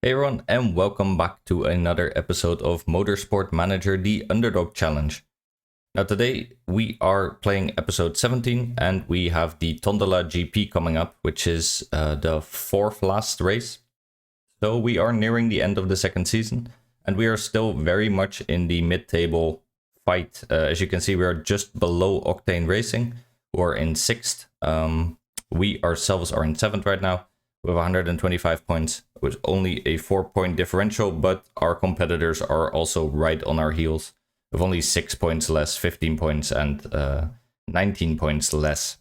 Hey everyone, and welcome back to another episode of Motorsport Manager, the Underdog Challenge. Now today we are playing episode 17 and we have the Tondola GP coming up, which is the fourth last race. So we are nearing the end of the second season and we are still very much in the mid-table fight. As you can see, we are just below Octane Racing, who are in 6th. We ourselves are in 7th right now with 125 points, with only a 4-point differential, but our competitors are also right on our heels with only 6 points less, 15 points, and 19 points less.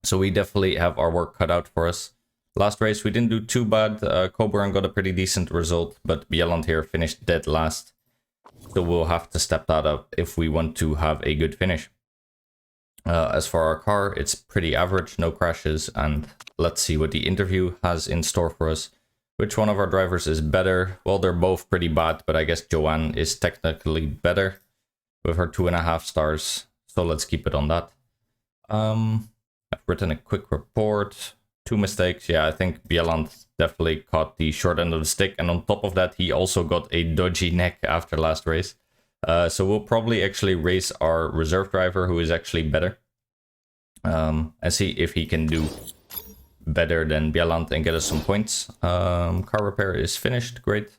So we definitely have our work cut out for us. Last race we didn't do too bad. Coburn got a pretty decent result, but Bjelland here finished dead last. So we'll have to step that up if we want to have a good finish. As for our car, it's pretty average, no crashes, and let's see what the interview has in store for us. Which one of our drivers is better? Well, they're both pretty bad, but I guess Joanne is technically better with her 2.5 stars, so let's keep it on that. I've written a quick report, 2 mistakes. Yeah, I think Bjelland definitely caught the short end of the stick, and on top of that, he also got a dodgy neck after last race. So we'll probably actually race our reserve driver, who is actually better, and see if he can do better than Bjelland and get us some points. Car repair is finished, great,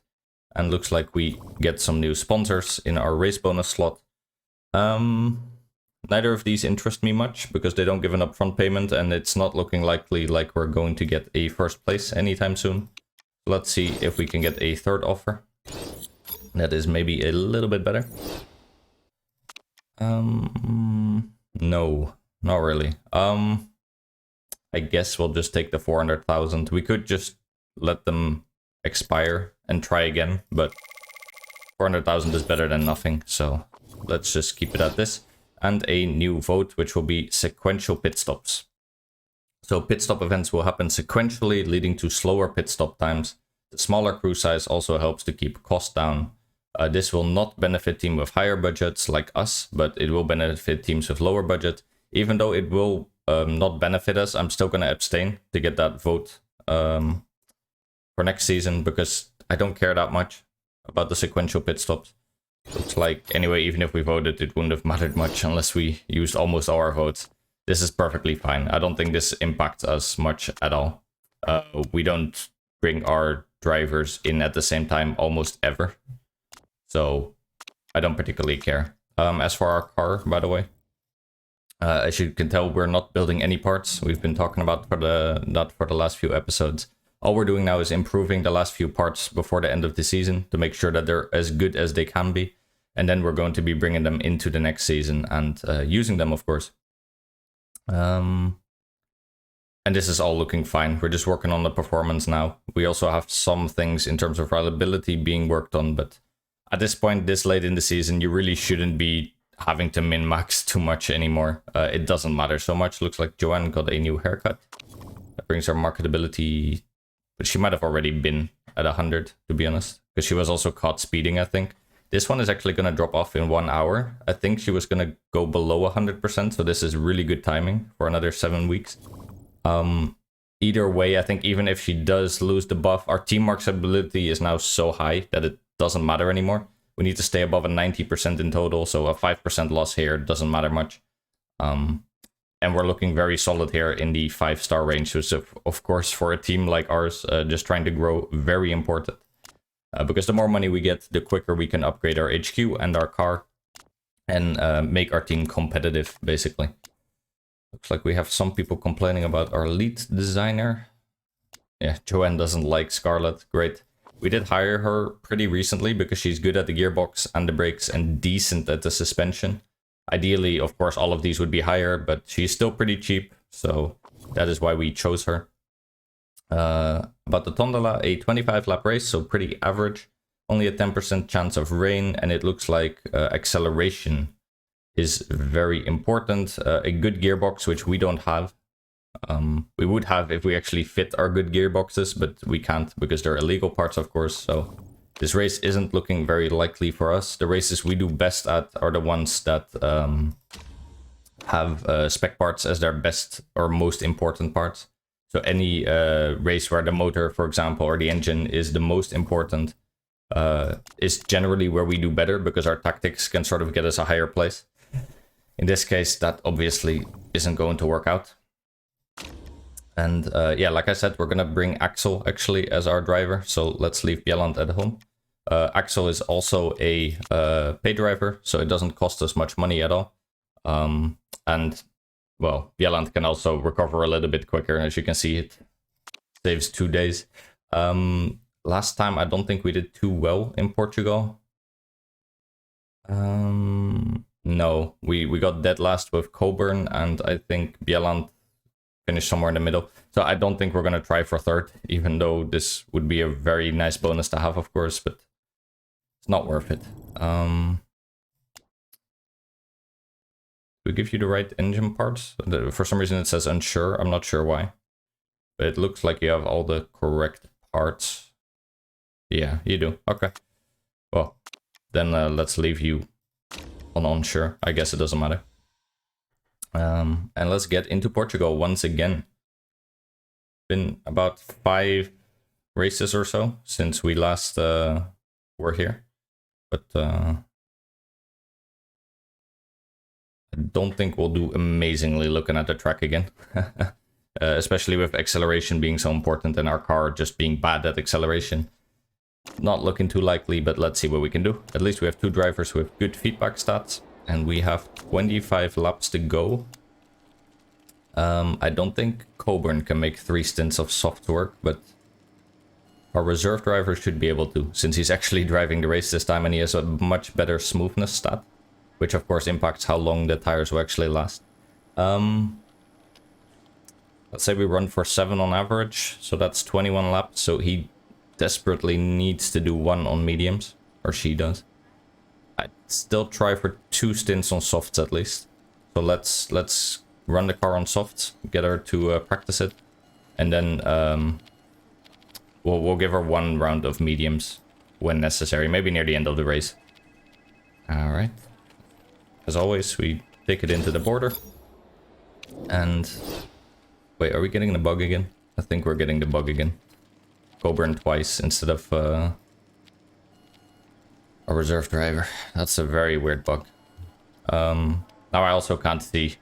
and looks like we get some new sponsors in our race bonus slot. Neither of these interest me much because they don't give an upfront payment, and it's not looking likely like we're going to get a first place anytime soon. Let's see if we can get a third offer. That is maybe a little bit better. No, not really. I guess we'll just take the 400,000. We could just let them expire and try again, but 400,000 is better than nothing, so let's just keep it at this. And a new vote, which will be sequential pit stops. So pit stop events will happen sequentially, leading to slower pit stop times. The smaller crew size also helps to keep costs down. This will not benefit teams with higher budgets like us, but it will benefit teams with lower budget. Even though it will not benefit us, I'm still going to abstain to get that vote for next season, because I don't care that much about the sequential pit stops. Looks like, anyway, even if we voted, it wouldn't have mattered much unless we used almost all our votes. This is perfectly fine. I don't think this impacts us much at all. We don't bring our drivers in at the same time almost ever, so I don't particularly care. As for our car, by the way, as you can tell, we're not building any parts. We've been talking about that for the last few episodes. All we're doing now is improving the last few parts before the end of the season to make sure that they're as good as they can be. And then we're going to be bringing them into the next season and using them, of course. And this is all looking fine. We're just working on the performance now. We also have some things in terms of reliability being worked on, but at this point, this late in the season, you really shouldn't be having to min-max too much anymore. It doesn't matter so much. Looks like Joanne got a new haircut. That brings her marketability, but she might have already been at 100, to be honest, because she was also caught speeding, I think. This one is actually going to drop off in 1 hour. I think she was going to go below 100%, so this is really good timing for another 7 weeks. Either way, I think even if she does lose the buff, our team marketability is now so high that it doesn't matter anymore. We need to stay above a 90% in total, so a 5% loss here doesn't matter much. And we're looking very solid here in the 5-star range, which of course for a team like ours, just trying to grow, very important. Because the more money we get, the quicker we can upgrade our HQ and our car and make our team competitive, basically. Looks like we have some people complaining about our lead designer. Yeah, Joanne doesn't like Scarlett, great. We did hire her pretty recently because she's good at the gearbox and the brakes and decent at the suspension. Ideally, of course, all of these would be higher, but she's still pretty cheap, so that is why we chose her. About the Tondola, a 25-lap race, so pretty average. Only a 10% chance of rain, and it looks like acceleration is very important. A good gearbox, which we don't have. We would have if we actually fit our good gearboxes, but we can't because they're illegal parts, of course. So this race isn't looking very likely for us. The races we do best at are the ones that have spec parts as their best or most important parts. So any race where the motor, for example, or the engine is the most important is generally where we do better, because our tactics can sort of get us a higher place. In this case, that obviously isn't going to work out. And yeah, like I said, we're going to bring Axel actually as our driver. So let's leave Bjelland at home. Axel is also a pay driver, so it doesn't cost us much money at all. And well, Bjelland can also recover a little bit quicker. As you can see, it saves 2 days. Last time, I don't think we did too well in Portugal. No, we got dead last with Coburn, and I think Bjelland finished somewhere in the middle. So I don't think we're going to try for third, even though this would be a very nice bonus to have, of course, but it's not worth it. We give you the right engine parts? For some reason it says unsure. I'm not sure why. But it looks like you have all the correct parts. Yeah, you do. Okay. Well, then let's leave you on unsure. I guess it doesn't matter. And let's get into Portugal once again. Been about 5 races or so since we last were here. But I don't think we'll do amazingly looking at the track again. Especially with acceleration being so important and our car just being bad at acceleration. Not looking too likely, but let's see what we can do. At least we have 2 drivers with good feedback stats. And we have 25 laps to go. I don't think Coburn can make 3 stints of soft work, but our reserve driver should be able to, since he's actually driving the race this time and he has a much better smoothness stat. Which of course impacts how long the tires will actually last. Let's say we run for 7 on average, so that's 21 laps. So he desperately needs to do 1 on mediums, or she does. I'd still try for 2 stints on softs at least. So let's run the car on softs, get her to practice it, and then we'll give her 1 round of mediums when necessary, maybe near the end of the race. All right. As always, we take it into the border. And wait, are we getting the bug again? I think we're getting the bug again. Coburn twice instead of a reserve driver. That's a very weird bug. Now I also can't see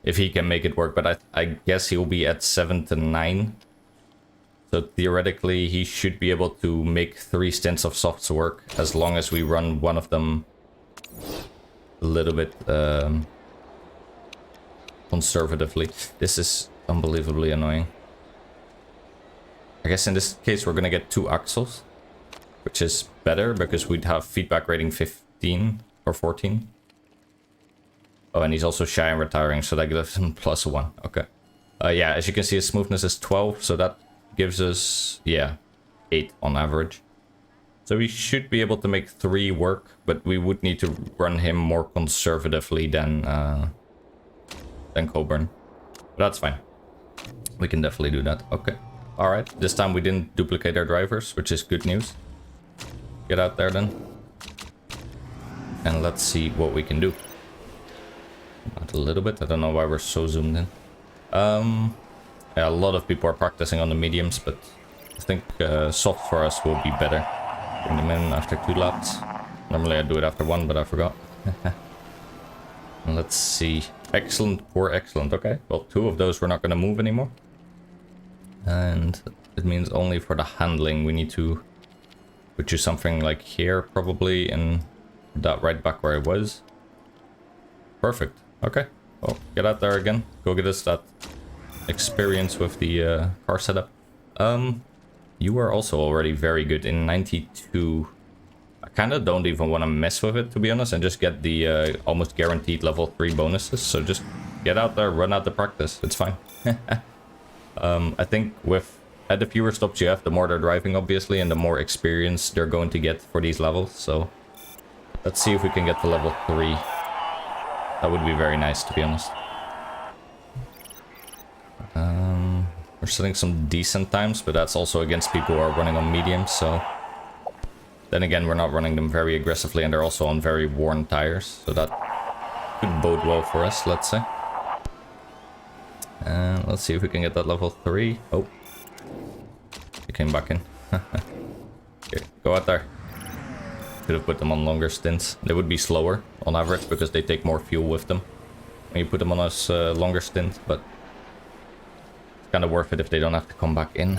if he can make it work, but I guess he'll be at 7 to 9. So theoretically, he should be able to make 3 stints of softs work as long as we run 1 of them a little bit conservatively. This is unbelievably annoying. I guess in this case we're gonna get 2 axles, which is better because we'd have feedback rating 15 or 14. Oh, and he's also shy and retiring, so that gives him +1. Okay. Yeah, as you can see, his smoothness is 12, so that gives us, yeah, 8 on average. So we should be able to make 3 work, but we would need to run him more conservatively than Coburn. But that's fine. We can definitely do that. Okay. All right. This time we didn't duplicate our drivers, which is good news. Get out there then. And let's see what we can do. Not a little bit. I don't know why we're so zoomed in. Yeah, a lot of people are practicing on the mediums, but I think soft for us will be better. Bring them in after 2 laps. Normally I do it after 1, but I forgot. Let's see. Excellent, poor, excellent. Okay, well, 2 of those we're not going to move anymore. And it means only for the handling we need to put you something like here, probably, and that right back where I was. Perfect. Okay, well, get out there again. Go get us that experience with the car setup. You are also already very good in 92. I kind of don't even want to mess with it, to be honest, and just get the almost guaranteed level 3 bonuses. So just get out there, run out the practice. It's fine. I think at the fewer stops you have, the more they're driving, obviously, and the more experience they're going to get for these levels. So let's see if we can get to level 3. That would be very nice, to be honest. We're setting some decent times, but that's also against people who are running on mediums, so... Then again, we're not running them very aggressively, and they're also on very worn tires, so that could bode well for us, let's say. And let's see if we can get that level 3. Oh. He came back in. Here, go out there. Could have put them on longer stints. They would be slower on average because they take more fuel with them when you put them on a longer stint, but it's kind of worth it if they don't have to come back in.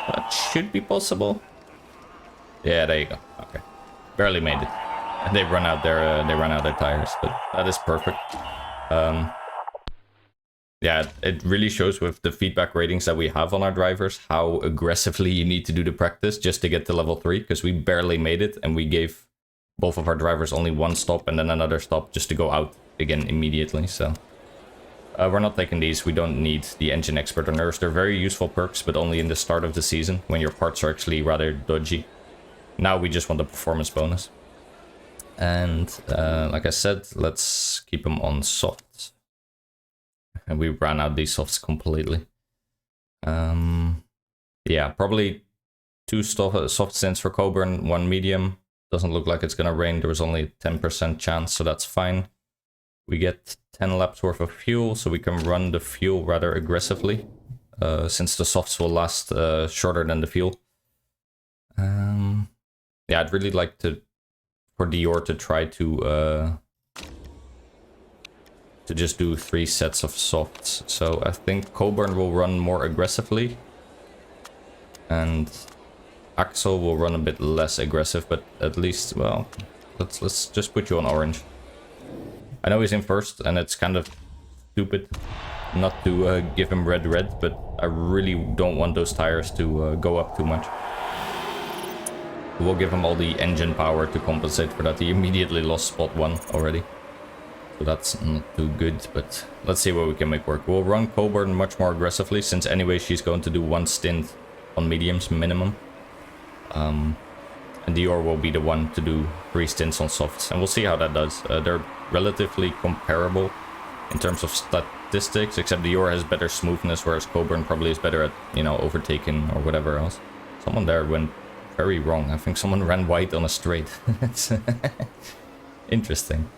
That should be possible. Yeah, there you go. Okay, barely made it. And they run out their tires, but that is perfect. Yeah, it really shows with the feedback ratings that we have on our drivers how aggressively you need to do the practice just to get to level 3, because we barely made it and we gave both of our drivers only one stop and then another stop just to go out again immediately. So we're not taking these. We don't need the engine expert on Earth. They're very useful perks, but only in the start of the season when your parts are actually rather dodgy. Now we just want the performance bonus. And like I said, let's keep them on softs. And we ran out these softs completely. Yeah, probably 2 soft stints for Coburn, 1 medium. Doesn't look like it's gonna rain. There was only a 10% chance, so that's fine. We get 10 laps worth of fuel, so we can run the fuel rather aggressively, since the softs will last shorter than the fuel. Yeah, I'd really like for Dior to try to just do 3 sets of softs. So I think Coburn will run more aggressively, and Axel will run a bit less aggressive, but at least, well, let's just put you on orange. I know he's in first, and it's kind of stupid not to give him red, but I really don't want those tires to go up too much. We'll give him all the engine power to compensate for that. He immediately lost spot 1 already. So that's not too good, but let's see what we can make work. We'll run Coburn much more aggressively, since anyway she's going to do 1 stint on mediums minimum. And Dior will be the one to do 3 stints on softs, and we'll see how that does. They're relatively comparable in terms of statistics, except Dior has better smoothness, whereas Coburn probably is better at, you know, overtaking or whatever else. Someone there went very wrong. I think someone ran white on a straight. It's interesting.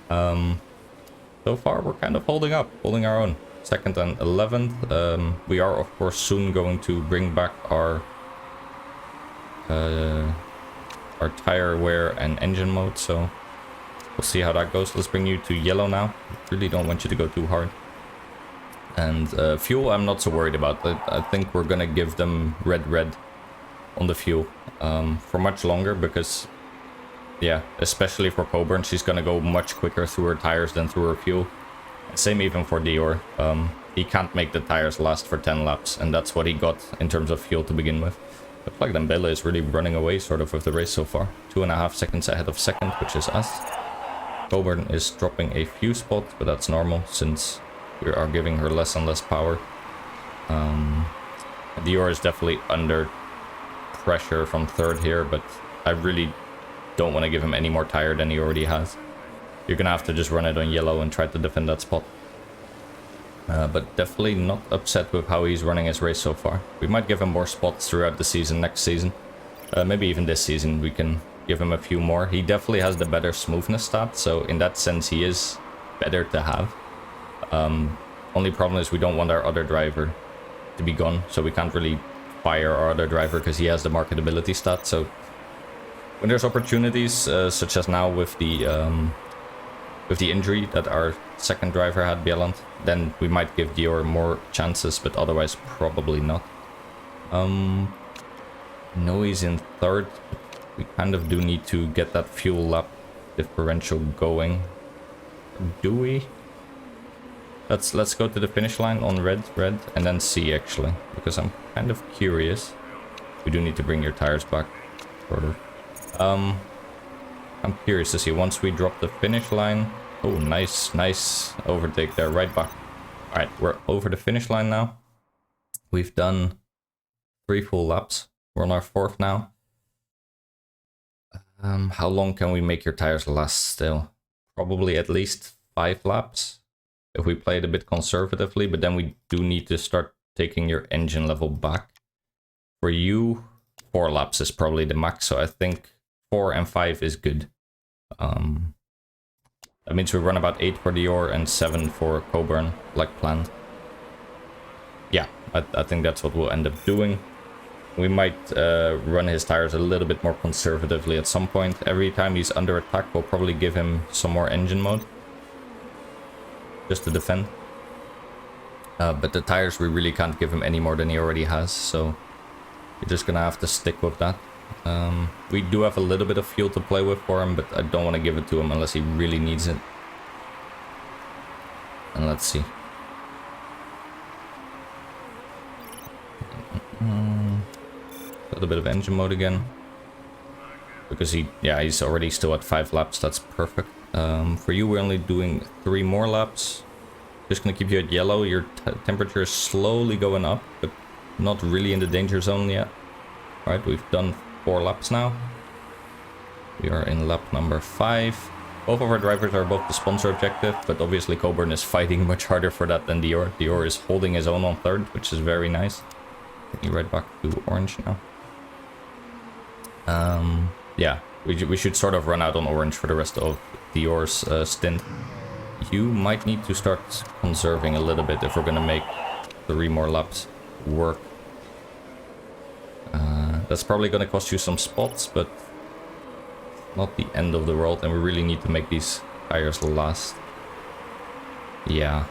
So far we're kind of holding our own. 2nd and 11th. We are of course soon going to bring back our tire wear and engine mode, so we'll see how that goes. Let's bring you to yellow now. Really don't want you to go too hard. And fuel I'm not so worried about. I think we're gonna give them red on the fuel for much longer, because yeah, especially for Coburn, she's gonna go much quicker through her tires than through her fuel. Same even for Dior. He can't make the tires last for 10 laps, and that's what he got in terms of fuel to begin with. Looks like Dembele is really running away sort of with the race so far. 2.5 seconds ahead of 2nd, which is us. Coburn is dropping a few spots, but that's normal since we are giving her less and less power. Dior is definitely under pressure from 3rd here, but I really don't want to give him any more tire than he already has. You're gonna have to just run it on yellow and try to defend that spot. But definitely not upset with how he's running his race so far. We might give him more spots throughout the season, next season. Maybe even this season we can give him a few more. He definitely has the better smoothness stat, so in that sense he is better to have. Only problem is we don't want our other driver to be gone, so we can't really fire our other driver because he has the marketability stat. So when there's opportunities, such as now with the injury that our 2nd driver had, Bieland, then we might give Dior more chances, but otherwise probably not. No, he's in 3rd. We kind of do need to get that fuel lap differential going. Do we? Let's go to the finish line on red, and then see actually, because I'm kind of curious. We do need to bring your tires back further. I'm curious to see once we drop the finish line. Oh, nice overtake there, right back. All right, we're over the finish line now. We've done 3 full laps. We're on our 4th now. How long can we make your tires last still? Probably at least 5 laps if we play it a bit conservatively, but then we do need to start taking your engine level back. For you, 4 laps is probably the max, so I think 4 and 5 is good. That means we run about 8 for Dior and 7 for Coburn, like planned. Yeah, I think that's what we'll end up doing. We might run his tires a little bit more conservatively at some point. Every time he's under attack, we'll probably give him some more engine mode. Just to defend. But the tires, we really can't give him any more than he already has, so you're just gonna have to stick with that. We do have a little bit of fuel to play with for him, but I don't want to give it to him unless he really needs it. And let's see. A little bit of engine mode again. Because he's already still at 5 laps, that's perfect. For you, we're only doing 3 more laps. Just gonna keep you at yellow. Your temperature is slowly going up, but not really in the danger zone yet. Alright, we've done 4 laps now. We are in lap number 5. Both of our drivers are above the sponsor objective, but obviously Coburn is fighting much harder for that than Dior. Dior is holding his own on 3rd, which is very nice. Taking right back to orange now. Yeah, we should sort of run out on orange for the rest of Dior's stint. You might need to start conserving a little bit if we're gonna make 3 more laps work. That's probably gonna cost you some spots, but not the end of the world, and we really need to make these tires last. Yeah.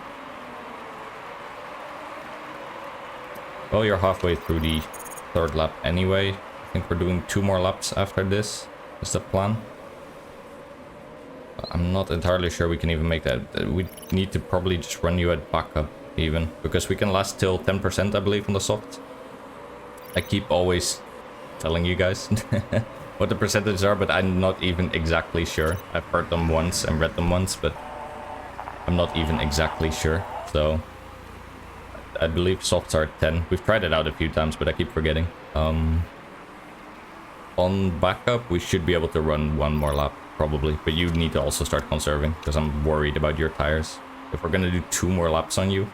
Well, you're halfway through the 3rd lap anyway. I think we're doing 2 more laps after this. Is the plan? I'm not entirely sure we can even make that. We need to probably just run you at backup even, because we can last till 10%, I believe, on the soft. I keep always telling you guys what the percentages are, but I'm not even exactly sure. I've heard them once and read them once, but I'm not even exactly sure. So I believe softs are 10. We've tried it out a few times, but I keep forgetting. On backup, we should be able to run 1 more lap, probably. But you need to also start conserving, because I'm worried about your tires. If we're going to do 2 more laps on you,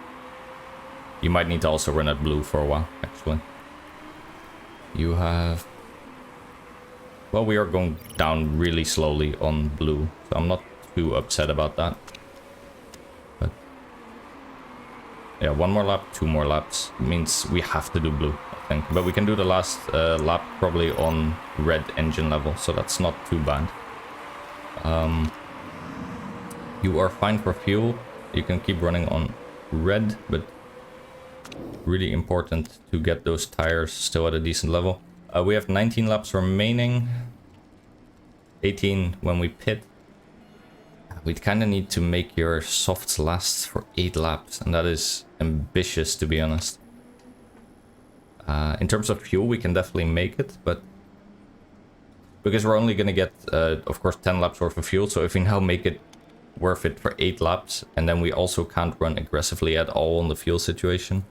you might need to also run at blue for a while, actually. You have... Well, we are going down really slowly on blue, so I'm not too upset about that. But yeah, 1 more lap, 2 more laps. It means we have to do blue, I think. But we can do the last lap probably on red engine level, so that's not too bad. You are fine for fuel. You can keep running on red, but really important to get those tires still at a decent level. We have 19 laps remaining. 18 when we pit. We kind of need to make your softs last for 8 laps, and that is ambitious, to be honest. In terms of fuel, we can definitely make it, but because we're only going to get, of course, 10 laps worth of fuel, so if we now make it worth it for 8 laps, and then we also can't run aggressively at all on the fuel situation.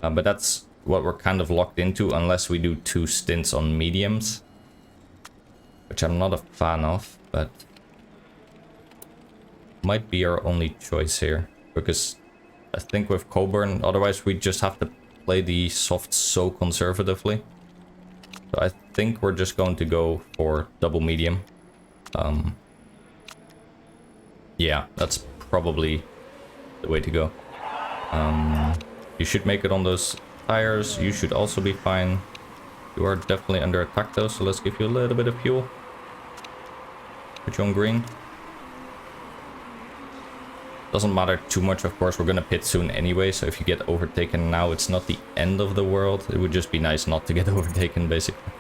But that's what we're kind of locked into, unless we do 2 stints on mediums, which I'm not a fan of, but might be our only choice here, because I think with Coburn, otherwise we just have to play the softs so conservatively. So I think we're just going to go for double medium. Yeah, that's probably the way to go. You should make it on those tires. You should also be fine. You are definitely under attack though, so let's give you a little bit of fuel. Put you on green. Doesn't matter too much, of course. We're gonna pit soon anyway, so if you get overtaken now, it's not the end of the world. It would just be nice not to get overtaken, basically.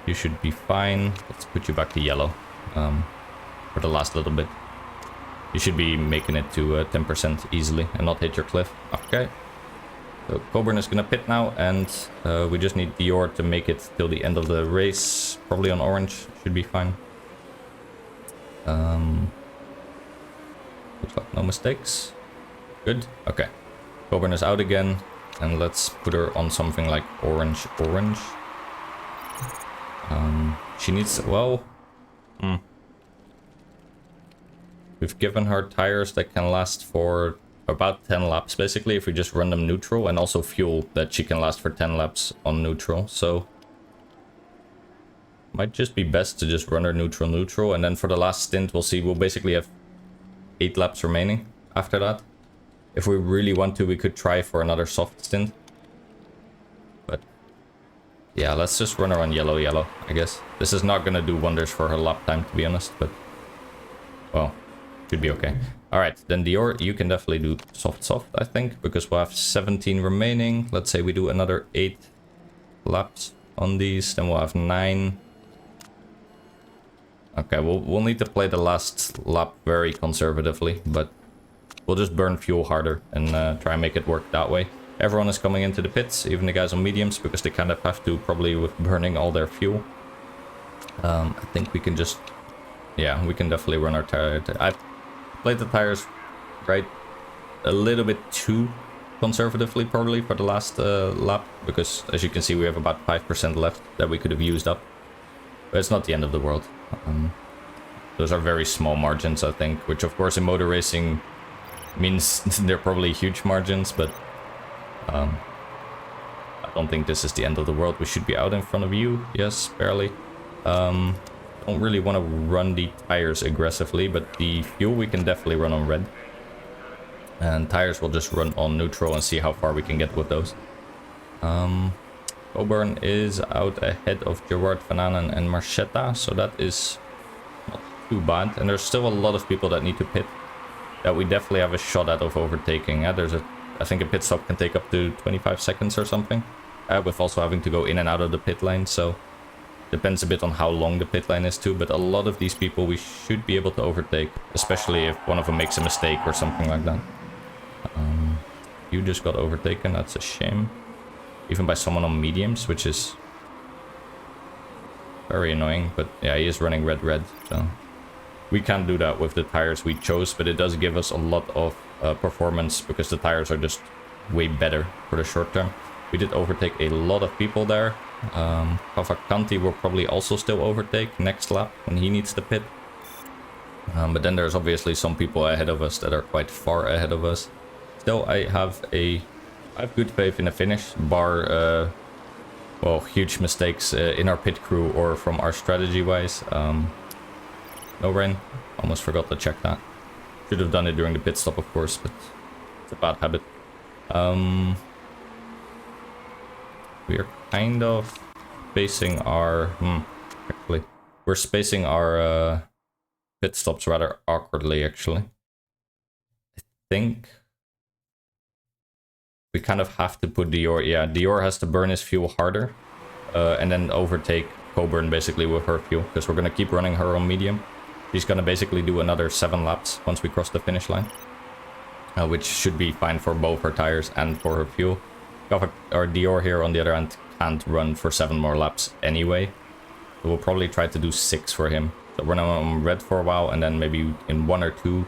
You should be fine. Let's put you back to yellow for the last little bit. You should be making it to 10% easily and not hit your cliff. Okay. So Coburn is gonna pit now, and we just need Dior to make it till the end of the race. Probably on orange. Should be fine. Looks like no mistakes. Good. Okay. Coburn is out again, and let's put her on something like orange. She needs... well... We've given her tires that can last for about 10 laps, basically, if we just run them neutral, and also fuel that she can last for 10 laps on neutral, so... might just be best to just run our neutral neutral, and then for the last stint we'll see. We'll basically have 8 laps remaining after that. If we really want to, we could try for another soft stint. But yeah, let's just run her on yellow yellow, I guess. This is not gonna do wonders for her lap time, to be honest, but well, should be okay. Alright, then Dior, you can definitely do soft I think, because we'll have 17 remaining. Let's say we do another 8 laps on these, then we'll have 9. Okay, we'll need to play the last lap very conservatively, but we'll just burn fuel harder and try and make it work that way. Everyone is coming into the pits, even the guys on mediums, because they kind of have to, probably with burning all their fuel. I think we can just, yeah, we can definitely run our tire. I've played the tires right a little bit too conservatively probably for the last lap, because as you can see we have about 5% left that we could have used up. But it's not the end of the world. Those are very small margins, I think, which of course in motor racing means they're probably huge margins, but I don't think this is the end of the world. We should be out in front of you. Yes, barely. Don't really want to run the tires aggressively, but the fuel we can definitely run on red. And tires will just run on neutral and see how far we can get with those. Coburn is out ahead of Gerard Van Anen and Marchetta, so that is not too bad. And there's still a lot of people that need to pit that we definitely have a shot at of overtaking. Yeah, I think a pit stop can take up to 25 seconds or something, with also having to go in and out of the pit lane, so depends a bit on how long the pit lane is too, but a lot of these people we should be able to overtake, especially if one of them makes a mistake or something like that. You just got overtaken, that's a shame. Even by someone on mediums, which is very annoying, but yeah, he is running red, so we can't do that with the tires we chose, but it does give us a lot of performance because the tires are just way better for the short term. We did overtake a lot of people there. Cavalcanti will probably also still overtake next lap when he needs to pit. But then there's obviously some people ahead of us that are quite far ahead of us. Still, I have good faith in the finish, bar well, huge mistakes in our pit crew or from our strategy wise. No rain, almost forgot to check that. Should have done it during the pit stop, of course, but it's a bad habit. We are kind of spacing our actually we're spacing our pit stops rather awkwardly, actually. I think we kind of have to put Dior, yeah, Dior has to burn his fuel harder and then overtake Coburn basically with her fuel, because we're going to keep running her on medium. She's going to basically do another 7 laps once we cross the finish line, which should be fine for both her tires and for her fuel. Or Dior here on the other hand can't run for 7 more laps anyway, so we'll probably try to do 6 for him. So run him on red for a while, and then maybe in 1 or 2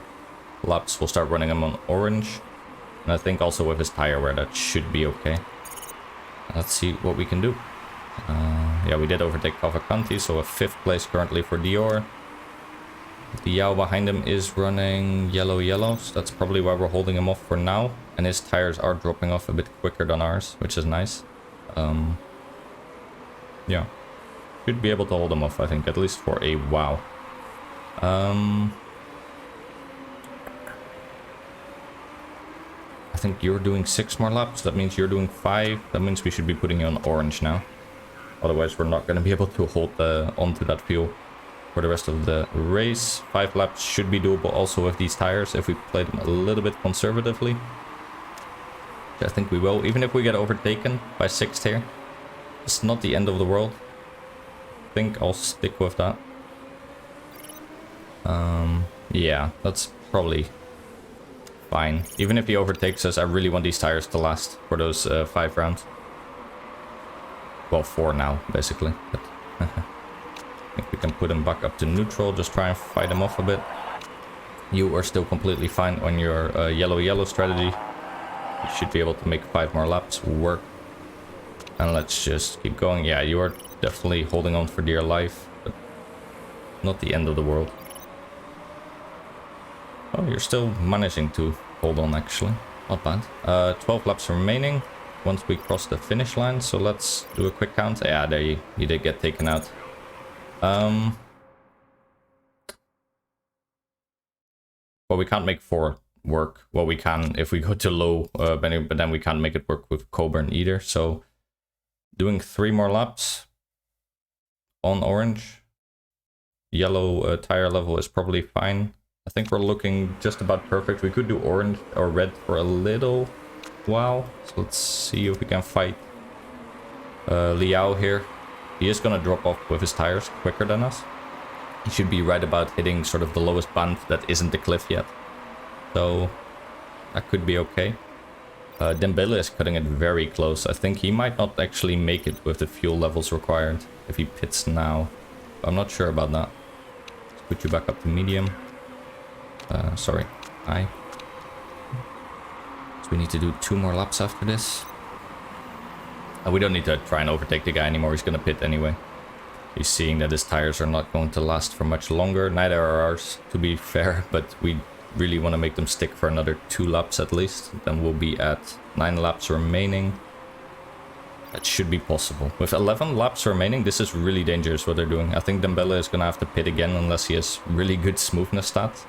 laps we'll start running him on orange. And I think also with his tire wear that should be okay. Let's see what we can do. Yeah, we did overtake Cavalcanti, so a 5th place currently for Dior. The Yao behind him is running yellow, so that's probably why we're holding him off for now. And his tires are dropping off a bit quicker than ours, which is nice. Yeah, should be able to hold him off, I think, at least for a while. I think you're doing 6 more laps, that means you're doing 5. That means we should be putting you on orange now. Otherwise we're not going to be able to hold onto that fuel for the rest of the race. 5 laps should be doable also with these tires if we play them a little bit conservatively. I think we will, even if we get overtaken by 6th here. It's not the end of the world. I think I'll stick with that. Yeah, that's probably fine. Even if he overtakes us, I really want these tires to last for those 5 rounds. Well, 4 now, basically. But I think we can put him back up to neutral, just try and fight him off a bit. You are still completely fine on your yellow strategy. You should be able to make 5 more laps work. And let's just keep going. Yeah, you are definitely holding on for dear life, but not the end of the world. Oh, you're still managing to hold on, actually. Not bad. 12 laps remaining once we cross the finish line, so let's do a quick count. Yeah, there you did get taken out. Well, we can't make 4 work. Well, we can if we go to low, but then we can't make it work with Coburn either. So doing 3 more laps on orange. Yellow tire level is probably fine. I think we're looking just about perfect. We could do orange or red for a little while. So let's see if we can fight Liao here. He is going to drop off with his tires quicker than us. He should be right about hitting sort of the lowest band that isn't the cliff yet. So that could be okay. Dembele is cutting it very close. I think he might not actually make it with the fuel levels required if he pits now. I'm not sure about that. Let's put you back up to medium. Sorry, high. So we need to do 2 more laps after this. We don't need to try and overtake the guy anymore. He's going to pit anyway. He's seeing that his tires are not going to last for much longer. Neither are ours, to be fair, but we really want to make them stick for another 2 laps at least. Then we'll be at 9 laps remaining. That should be possible. With 11 laps remaining, this is really dangerous what they're doing. I think Dembele is going to have to pit again unless he has really good smoothness stats.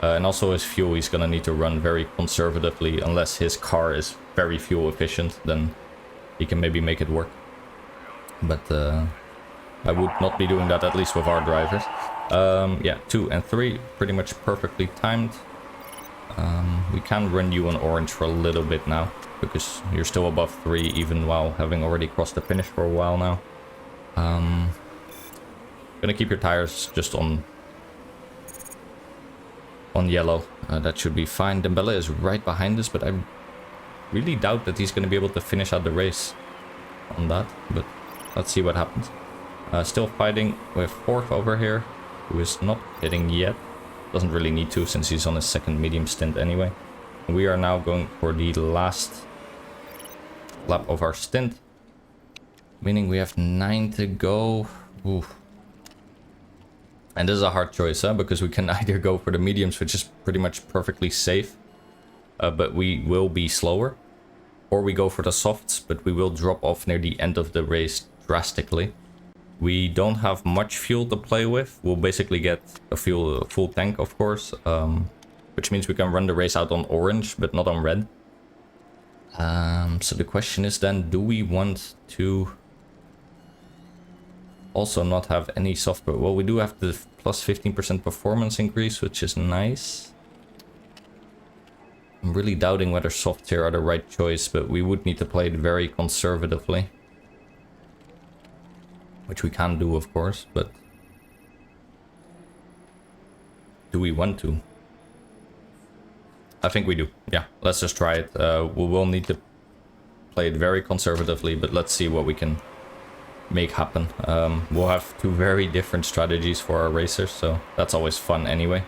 And also his fuel, he's going to need to run very conservatively. Unless his car is very fuel efficient, then he can maybe make it work. But I would not be doing that, at least with our drivers. Yeah, 2 and 3, pretty much perfectly timed. We can run you on orange for a little bit now, because you're still above 3, even while having already crossed the finish for a while now. Gonna keep your tires just on yellow. That should be fine. Dembele is right behind us, but I really doubt that he's going to be able to finish out the race on that. But let's see what happens. Still fighting with 4th over here, who is not hitting yet. Doesn't really need to since he's on his 2nd medium stint anyway. We are now going for the last lap of our stint, meaning we have 9 to go. Oof. And this is a hard choice, because we can either go for the mediums, which is pretty much perfectly safe, but we will be slower, or we go for the softs, but we will drop off near the end of the race drastically. We don't have much fuel to play with. We'll basically get a full tank, of course, which means we can run the race out on orange, but not on red. So the question is then, do we want to also not have any software? Well, we do have the plus 15% performance increase, which is nice. I'm really doubting whether softs here are the right choice, but we would need to play it very conservatively. Which we can do, of course, but do we want to? I think we do. Yeah, let's just try it. We will need to play it very conservatively, but let's see what we can make happen. We'll have 2 very different strategies for our racers, so that's always fun anyway.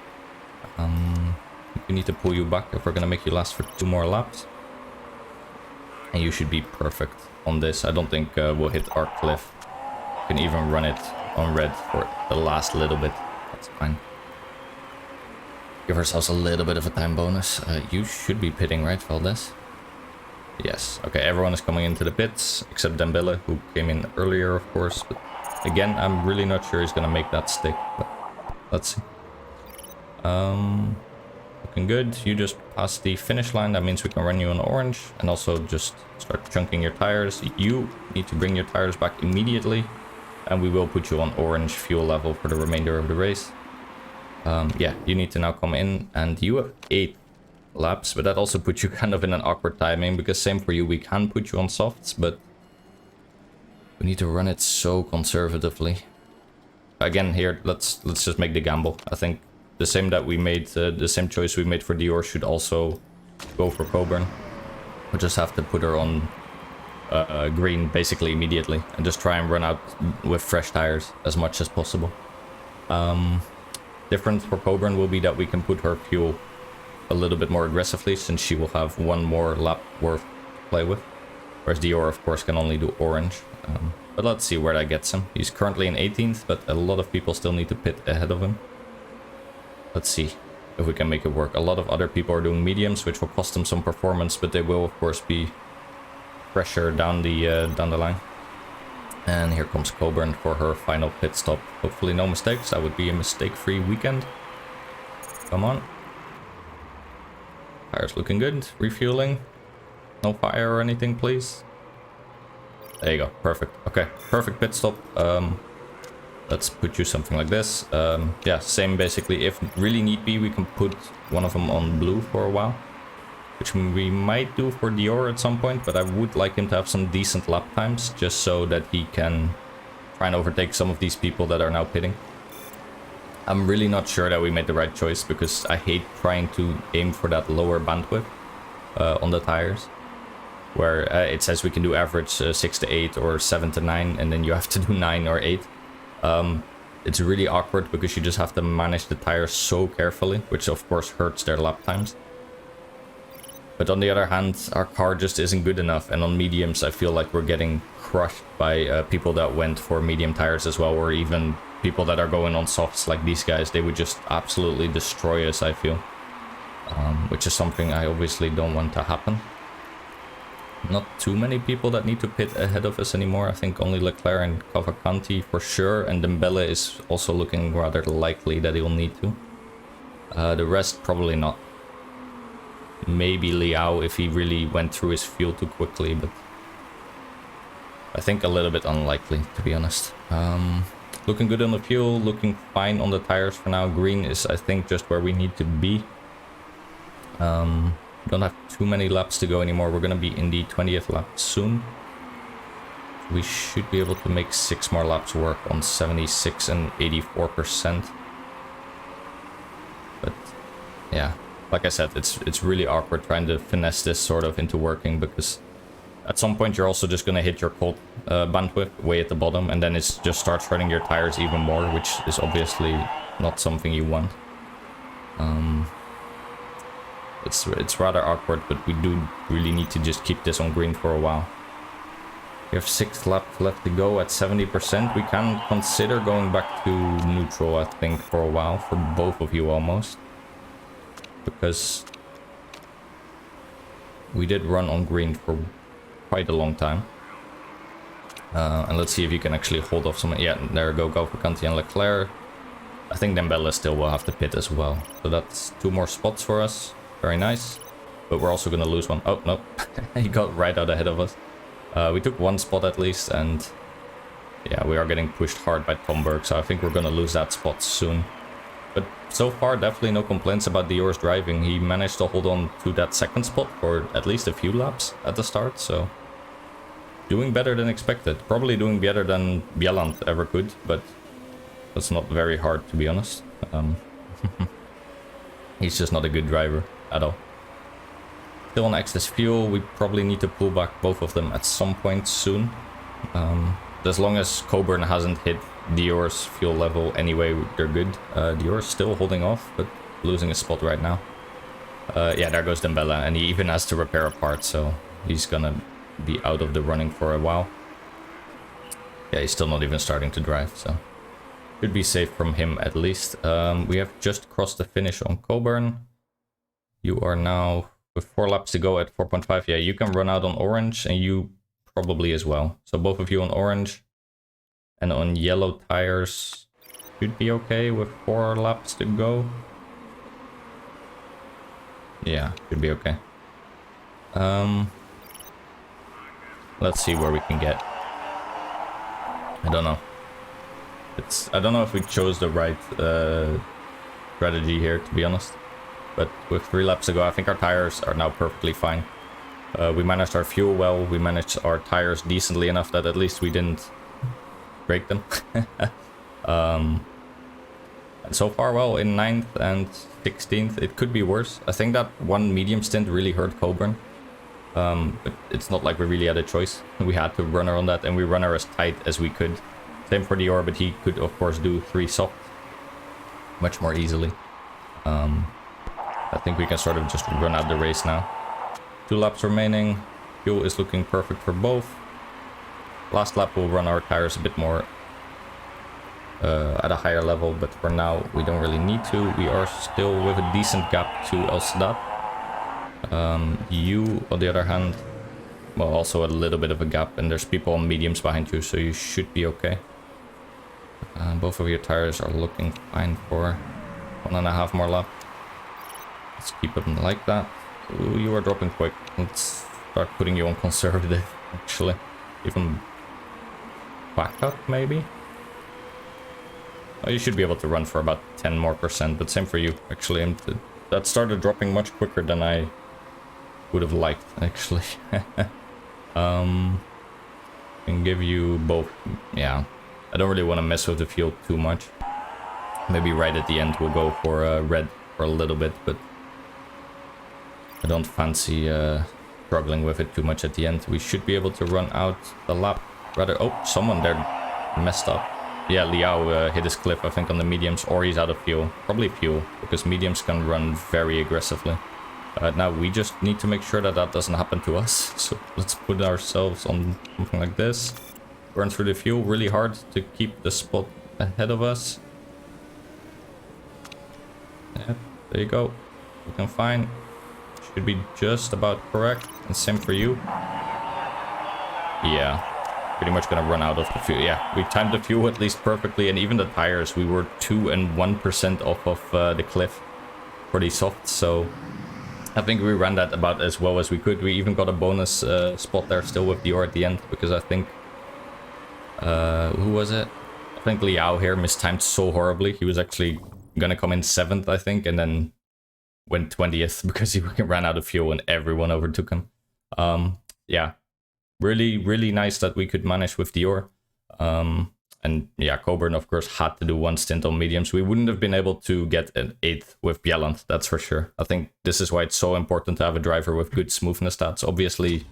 We need to pull you back if we're gonna make you last for 2 more laps. And you should be perfect on this. I don't think we'll hit our cliff. We can even run it on red for the last little bit. That's fine. Give ourselves a little bit of a time bonus. You should be pitting, right, Valdez? Yes. Okay, everyone is coming into the pits, except Dembele, who came in earlier, of course. But again, I'm really not sure he's going to make that stick. But let's see. Looking good. You just passed the finish line. That means we can run you on orange. And also just start chunking your tires. You need to bring your tires back immediately. And we will put you on orange fuel level for the remainder of the race. Yeah, you need to now come in. And you have 8 laps, but that also puts you kind of in an awkward timing, because same for you, we can put you on softs, but we need to run it so conservatively. Again, here, let's just make the gamble. I think the same that we made, the same choice we made for Dior should also go for Coburn. We'll just have to put her on green basically immediately and just try and run out with fresh tires as much as possible. Difference for Coburn will be that we can put her fuel a little bit more aggressively, since she will have 1 more lap worth to play with, whereas Dior of course can only do orange. But let's see where that gets him. He's currently in 18th, but a lot of people still need to pit ahead of him. Let's see if we can make it work. A lot of other people are doing mediums, which will cost them some performance, but they will of course be fresher down the line. And here comes Coburn for her final pit stop. Hopefully no mistakes. That would be a mistake-free weekend. Come on. Tires looking good. Refueling. No fire or anything, please. There you go. Perfect. Okay. Perfect pit stop. Let's put you something like this. Yeah, same basically. If really need be, we can put one of them on blue for a while. Which we might do for Dior at some point, but I would like him to have some decent lap times, just so that he can try and overtake some of these people that are now pitting. I'm really not sure that we made the right choice, because I hate trying to aim for that lower bandwidth on the tires. Where it says we can do average 6 to 8 or 7 to 9, and then you have to do 9 or 8. It's really awkward, because you just have to manage the tires so carefully, which of course hurts their lap times. But on the other hand, our car just isn't good enough, and on mediums I feel like we're getting crushed by people that went for medium tires as well, or even people that are going on softs like these guys. They would just absolutely destroy us, I feel. Which is something I obviously don't want to happen. Not too many people that need to pit ahead of us anymore. I think only Leclerc and Cavalcanti for sure, and Dembele is also looking rather likely that he'll need to. The rest probably not. Maybe Liao if he really went through his fuel too quickly, but I think a little bit unlikely, to be honest. Looking good on the fuel, looking fine on the tires for now. Green is, I think, just where we need to be. Don't have too many laps to go anymore. We're going to be in the 20th lap soon. We should be able to make 6 more laps work on 76 and 84%. But yeah, like I said, it's really awkward trying to finesse this sort of into working, because at some point you're also just going to hit your cold bandwidth way at the bottom, and then it just starts hurting your tires even more, which is obviously not something you want. It's rather awkward, but we do really need to just keep this on green for a while. We have 6 laps left to go at 70%. We can consider going back to neutral, I think, for a while, for both of you almost. Because we did run on green for quite a long time. And let's see if you can actually hold off some... Yeah, there we go, Cavalcanti and Leclerc. I think Dembele still will have to pit as well. So that's 2 more spots for us. Very nice. But we're also going to lose one. Oh, no. He got right out ahead of us. We took 1 spot at least, and yeah, we are getting pushed hard by Tom Berg, so I think we're going to lose that spot soon. But so far, definitely no complaints about Dior's driving. He managed to hold on to that 2nd spot for at least a few laps at the start, so doing better than expected. Probably doing better than Bjelland ever could, but that's not very hard, to be honest. He's just not a good driver at all. Still on excess fuel. We probably need to pull back both of them at some point soon. As long as Coburn hasn't hit Dior's fuel level anyway, they're good. Dior's still holding off, but losing a spot right now. Yeah, there goes Dembele, and he even has to repair a part, so he's gonna be out of the running for a while. Yeah, he's still not even starting to drive, so should be safe from him at least. We have just crossed the finish on Coburn. You are now with 4 laps to go at 4.5. Yeah, you can run out on orange, and you probably as well. So both of you on orange and on yellow tires should be okay with 4 laps to go. Yeah, should be okay. Let's see where we can get. I don't know. I don't know if we chose the right strategy here, to be honest. But with 3 laps to go, I think our tires are now perfectly fine. We managed our fuel well. We managed our tires decently enough that at least we didn't break them. And so far, well, in 9th and 16th, it could be worse. I think that 1 medium stint really hurt Coburn. But it's not like we really had a choice. We had to run her on that, and we run her as tight as we could. Same for Dior, but he could, of course, do 3 soft much more easily. I think we can sort of just run out the race now. 2 laps remaining. Fuel is looking perfect for both. Last lap we'll run our tires a bit more at a higher level, but for now we don't really need to. We are still with a decent gap to El Sadat. You, on the other hand, well, also a little bit of a gap, and there's people on mediums behind you, so you should be okay. Both of your tires are looking fine for 1.5 more lap. Let's keep it like that. Ooh, you are dropping quick. Let's start putting you on conservative, actually. Even back up, maybe? Oh, you should be able to run for about 10% more, but same for you, actually. That started dropping much quicker than I would have liked, actually. Can give you both, yeah. I don't really want to mess with the fuel too much. Maybe right at the end we'll go for red for a little bit, but I don't fancy struggling with it too much at the end. We should be able to run out the lap. Rather, oh, someone there messed up. Yeah, Liao hit his cliff, I think, on the mediums, or he's out of fuel. Probably fuel, because mediums can run very aggressively. Now we just need to make sure that that doesn't happen to us. So let's put ourselves on something like this. Burn through the fuel really hard to keep the spot ahead of us. Yep, there you go. Looking fine. Should be just about correct. And same for you. Yeah. Pretty much gonna run out of the fuel. Yeah, we timed the fuel at least perfectly, and even the tires, we were 2 and 1% off of the cliff. Pretty soft, so I think we ran that about as well as we could. We even got a bonus spot there still with Dior at the end, because I think who was it? I think Liao here mistimed so horribly. He was actually gonna come in 7th, I think, and then went 20th because he ran out of fuel and everyone overtook him. Yeah. Really nice that we could manage with Dior. And yeah, Coburn, of course, had to do one stint on mediums. We wouldn't have been able to get an 8th with Bjelland, that's for sure. I think this is why it's so important to have a driver with good smoothness stats. Obviously,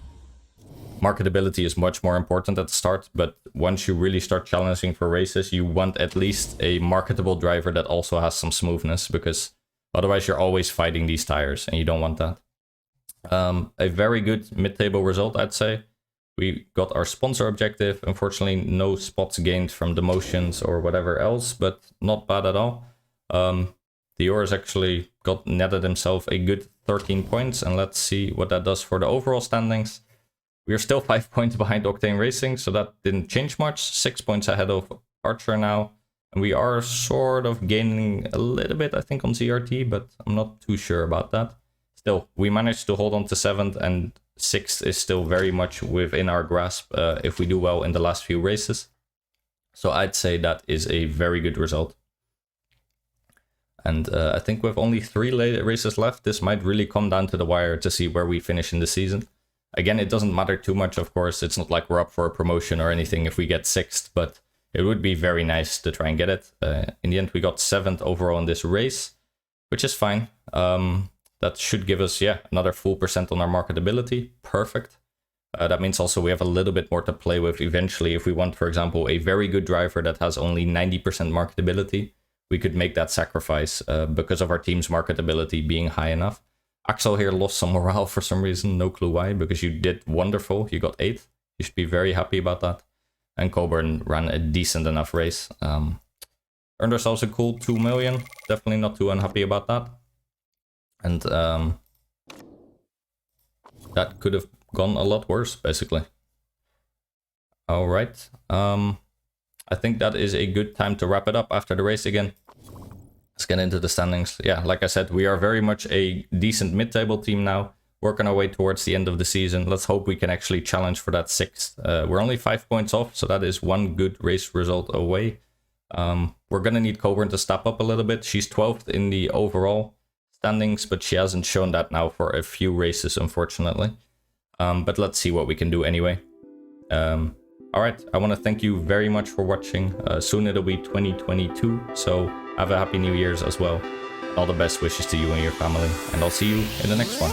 marketability is much more important at the start, but once you really start challenging for races, you want at least a marketable driver that also has some smoothness, because otherwise you're always fighting these tires, and you don't want that. A very good mid-table result, I'd say. We got our sponsor objective. Unfortunately, no spots gained from demotions or whatever else, but not bad at all. Dior has actually netted himself a good 13 points, and let's see what that does for the overall standings. We are still 5 points behind Octane Racing, so that didn't change much. 6 points ahead of Archer now, and we are sort of gaining a little bit, I think, on ZRT, but I'm not too sure about that. Still, we managed to hold on to 7th, and 6th is still very much within our grasp if we do well in the last few races. So I'd say that is a very good result. And I think with only 3 races left, this might really come down to the wire to see where we finish in the season. Again, it doesn't matter too much, of course. It's not like we're up for a promotion or anything if we get 6th, but it would be very nice to try and get it. In the end, we got 7th overall in this race, which is fine. That should give us, yeah, another full % on our marketability. Perfect. That means also we have a little bit more to play with eventually. If we want, for example, a very good driver that has only 90% marketability, we could make that sacrifice because of our team's marketability being high enough. Axel here lost some morale for some reason, no clue why, because you did wonderful. You got 8th. You should be very happy about that. And Coburn ran a decent enough race. Earned ourselves a cool 2 million. Definitely not too unhappy about that. And that could have gone a lot worse, basically. All right. I think that is a good time to wrap it up after the race again. Let's get into the standings. Yeah, like I said, we are very much a decent mid-table team now, working our way towards the end of the season. Let's hope we can actually challenge for that 6th. We're only 5 points off, so that is one good race result away. We're going to need Coburn to step up a little bit. She's 12th in the overall standings, but she hasn't shown that now for a few races, unfortunately. But let's see what we can do anyway. Alright, I want to thank you very much for watching. Soon it'll be 2022, so have a happy New Year's as well. All the best wishes to you and your family, and I'll see you in the next one.